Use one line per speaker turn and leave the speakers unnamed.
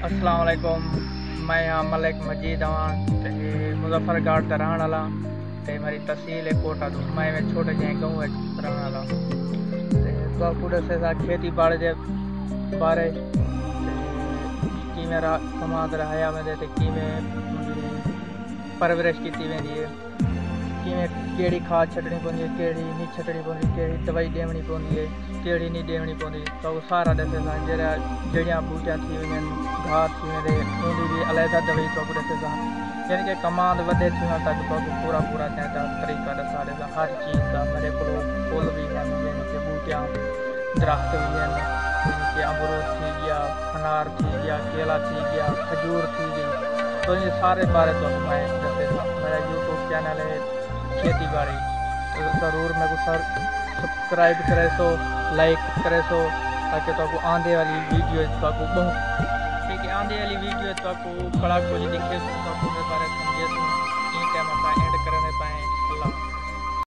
अस्सलाम वालेकुम। मैं यहाँ मलिक मजीद हाँ ते मुजफ्फरगढ़ का रहने वाला ते मेरी तहसील है कोटा तो मैं छोटे जे गाँव रहने वाला तो पूरे से खेती बाड़ी के बारे कि मेरा समाज रहा में देते कि परवरिश की वेंदी है कि खाद छटनी पौंदी है केड़ी नहीं छटनी पौंदी केड़ी दवाई देवनी पौंदी है केड़ी नहीं देवनी पौंदी तो सारा दसे जड़ियाँ बूटियाँ थी वन घास थी वे उनकी भी अलहदा दवाई तो दसे यानी कि कमांड वे थी तक तो पूरा पूरा तरीका दसा देता हर चीज़ का मेरे को फुल भी हैं यानी कि बूटियाँ दरख्त भी हैं यानी कि अमरूद थी गया अनार थी गया केला थी गया खजूर थी गई तो ये सारे बारे तो मैं दसे मेरा यूट्यूब चैनल है खेती बाड़ी तो ज़रूर मेरे को सब्सक्राइब करे सो लाइक करे सो ताकि तो आने वाली वीडियो तो बहुत ठीक है आने वाली वीडियो तो कड़ा कुछ दिखे तो